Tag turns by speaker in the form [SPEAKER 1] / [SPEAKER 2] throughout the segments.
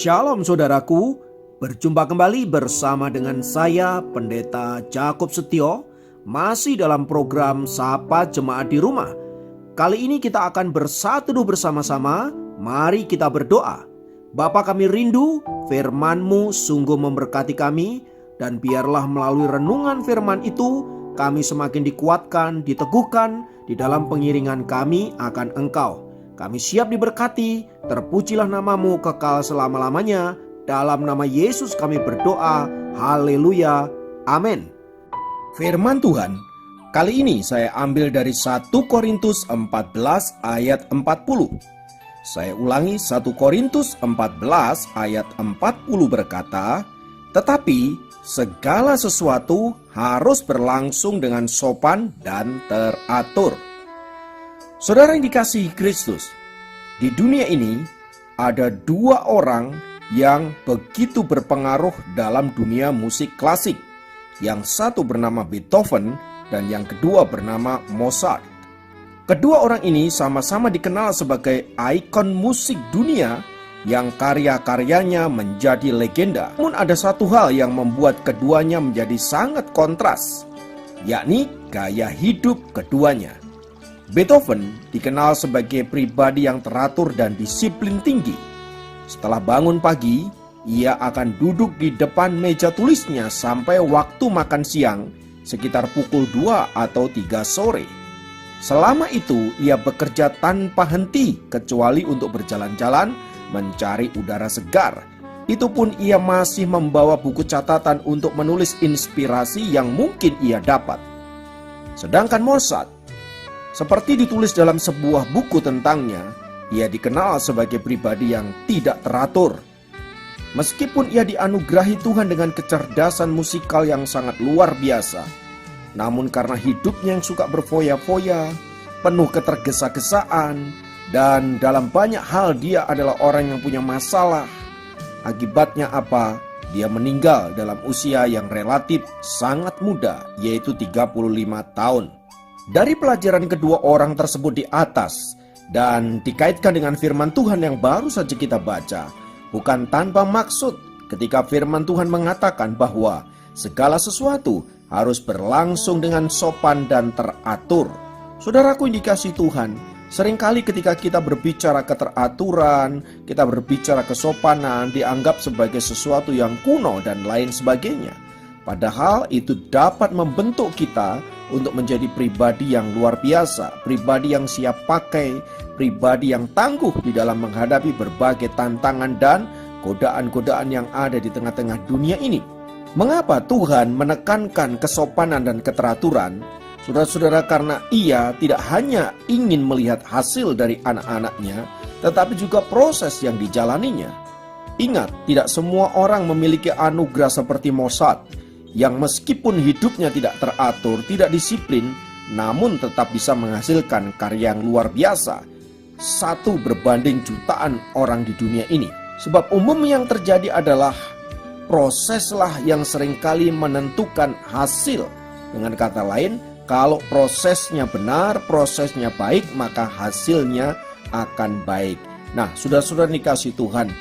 [SPEAKER 1] Shalom saudaraku, berjumpa kembali bersama dengan saya Pendeta Jakob Setio, masih dalam program Sapa Jemaat di Rumah. Kali ini kita akan bersatu bersama-sama, mari kita berdoa. Bapa, kami rindu firman-Mu sungguh memberkati kami, dan biarlah melalui renungan firman itu kami semakin dikuatkan, diteguhkan di dalam pengiringan kami akan Engkau. Kami siap diberkati, terpujilah nama-Mu kekal selama-lamanya. Dalam nama Yesus kami berdoa, haleluya, amin. Firman Tuhan, kali ini saya ambil dari 1 Korintus 14 ayat 40. Saya ulangi, 1 Korintus 14 ayat 40 berkata, tetapi segala sesuatu harus berlangsung dengan sopan dan teratur. Saudara yang dikasihi Kristus, di dunia ini ada dua orang yang begitu berpengaruh dalam dunia musik klasik. Yang satu bernama Beethoven dan yang kedua bernama Mozart. Kedua orang ini sama-sama dikenal sebagai ikon musik dunia yang karya-karyanya menjadi legenda. Namun ada satu hal yang membuat keduanya menjadi sangat kontras, yakni gaya hidup keduanya. Beethoven dikenal sebagai pribadi yang teratur dan disiplin tinggi. Setelah bangun pagi, ia akan duduk di depan meja tulisnya sampai waktu makan siang sekitar pukul 2 atau 3 sore. Selama itu ia bekerja tanpa henti kecuali untuk berjalan-jalan mencari udara segar. Itu pun ia masih membawa buku catatan untuk menulis inspirasi yang mungkin ia dapat. Sedangkan Mozart, seperti ditulis dalam sebuah buku tentangnya, ia dikenal sebagai pribadi yang tidak teratur. Meskipun ia dianugerahi Tuhan dengan kecerdasan musikal yang sangat luar biasa, namun karena hidupnya yang suka berfoya-foya, penuh ketergesa-gesaan, dan dalam banyak hal dia adalah orang yang punya masalah. Akibatnya apa? Dia meninggal dalam usia yang relatif sangat muda, yaitu 35 tahun. Dari pelajaran kedua orang tersebut di atas dan dikaitkan dengan firman Tuhan yang baru saja kita baca, bukan tanpa maksud ketika firman Tuhan mengatakan bahwa segala sesuatu harus berlangsung dengan sopan dan teratur. Saudaraku yang dikasihi Tuhan, seringkali ketika kita berbicara keteraturan, kita berbicara kesopanan, dianggap sebagai sesuatu yang kuno dan lain sebagainya. Padahal itu dapat membentuk kita untuk menjadi pribadi yang luar biasa, pribadi yang siap pakai, pribadi yang tangguh di dalam menghadapi berbagai tantangan dan godaan-godaan yang ada di tengah-tengah dunia ini. Mengapa Tuhan menekankan kesopanan dan keteraturan? Saudara-saudara, karena ia tidak hanya ingin melihat hasil dari anak-anaknya, tetapi juga proses yang dijalaninya. Ingat, tidak semua orang memiliki anugerah seperti Mozart, yang meskipun hidupnya tidak teratur, tidak disiplin, namun tetap bisa menghasilkan karya yang luar biasa. Satu berbanding jutaan orang di dunia ini. Sebab umum yang terjadi adalah proseslah yang seringkali menentukan hasil. Dengan kata lain, kalau prosesnya benar, prosesnya baik, maka hasilnya akan baik. Nah, saudara-saudara dikasihi Tuhan,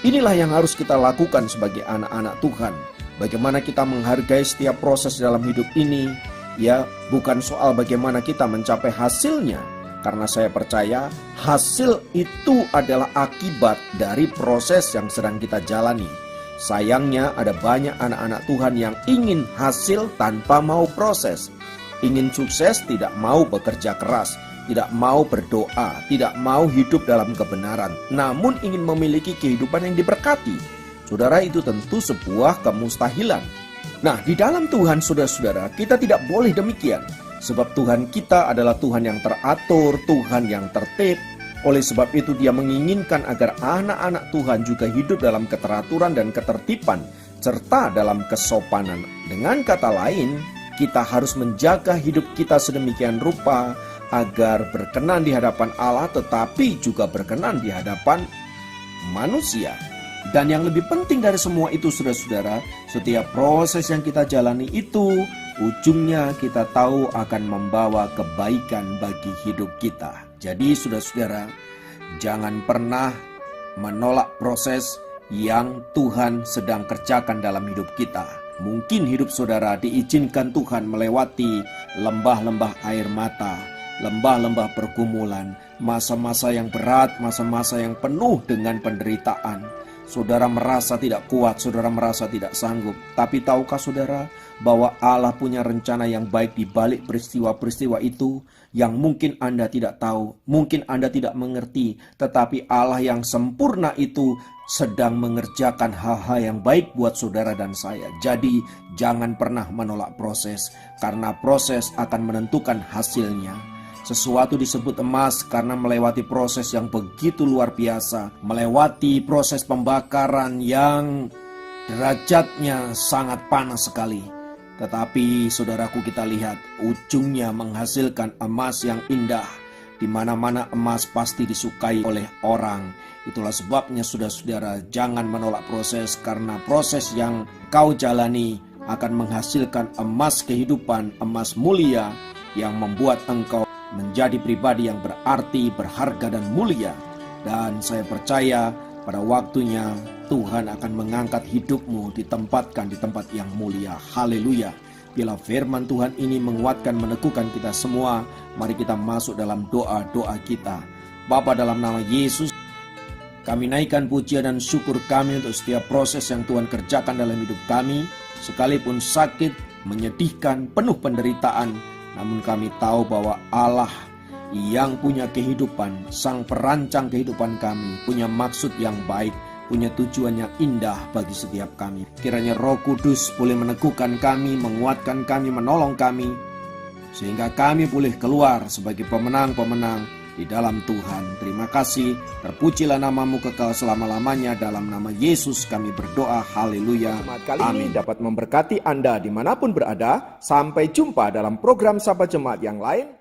[SPEAKER 1] inilah yang harus kita lakukan sebagai anak-anak Tuhan. Bagaimana kita menghargai setiap proses dalam hidup ini, ya, bukan soal bagaimana kita mencapai hasilnya. Karena saya percaya hasil itu adalah akibat dari proses yang sedang kita jalani. Sayangnya ada banyak anak-anak Tuhan yang ingin hasil tanpa mau proses. Ingin sukses tidak mau bekerja keras, tidak mau berdoa, tidak mau hidup dalam kebenaran, namun ingin memiliki kehidupan yang diberkati. Saudara, itu tentu sebuah kemustahilan. Nah, di dalam Tuhan, saudara-saudara, kita tidak boleh demikian. Sebab Tuhan kita adalah Tuhan yang teratur, Tuhan yang tertib. Oleh sebab itu dia menginginkan agar anak-anak Tuhan juga hidup dalam keteraturan dan ketertiban, serta dalam kesopanan. Dengan kata lain, kita harus menjaga hidup kita sedemikian rupa agar berkenan di hadapan Allah, tetapi juga berkenan di hadapan manusia. Dan yang lebih penting dari semua itu, saudara-saudara, setiap proses yang kita jalani itu ujungnya kita tahu akan membawa kebaikan bagi hidup kita. Jadi saudara-saudara, jangan pernah menolak proses, yang Tuhan sedang kerjakan dalam hidup kita. Mungkin hidup saudara diizinkan Tuhan melewati lembah-lembah air mata, lembah-lembah pergumulan, masa-masa yang berat, masa-masa yang penuh dengan penderitaan. Saudara merasa tidak kuat, saudara merasa tidak sanggup. Tapi tahukah saudara bahwa Allah punya rencana yang baik di balik peristiwa-peristiwa itu yang mungkin Anda tidak tahu, mungkin Anda tidak mengerti. Tetapi Allah yang sempurna itu sedang mengerjakan hal-hal yang baik buat saudara dan saya. Jadi jangan pernah menolak proses, karena proses akan menentukan hasilnya. Sesuatu disebut emas karena melewati proses yang begitu luar biasa, melewati proses pembakaran yang derajatnya sangat panas sekali. Tetapi saudaraku, kita lihat ujungnya menghasilkan emas yang indah. Di mana-mana emas pasti disukai oleh orang. Itulah sebabnya saudara-saudara, jangan menolak proses, karena proses yang kau jalani akan menghasilkan emas kehidupan, emas mulia yang membuat engkau menjadi pribadi yang berarti, berharga dan mulia. Dan saya percaya pada waktunya Tuhan akan mengangkat hidupmu, ditempatkan di tempat yang mulia. Haleluya. Bila firman Tuhan ini menguatkan, meneguhkan kita semua, mari kita masuk dalam doa-doa kita. Bapa, dalam nama Yesus, kami naikkan pujian dan syukur kami untuk setiap proses yang Tuhan kerjakan dalam hidup kami. Sekalipun sakit, menyedihkan, penuh penderitaan, namun kami tahu bahwa Allah yang punya kehidupan, sang perancang kehidupan kami, punya maksud yang baik, punya tujuan yang indah bagi setiap kami. Kiranya Roh Kudus boleh meneguhkan kami, menguatkan kami, menolong kami, sehingga kami boleh keluar sebagai pemenang-pemenang di dalam Tuhan. Terima kasih, terpujilah namamu kekal selama-lamanya. Dalam nama Yesus kami berdoa, haleluya,
[SPEAKER 2] Kali
[SPEAKER 1] amin.
[SPEAKER 2] ini dapat memberkati Anda dimanapun berada. Sampai jumpa dalam program Sahabat Jemaat yang lain.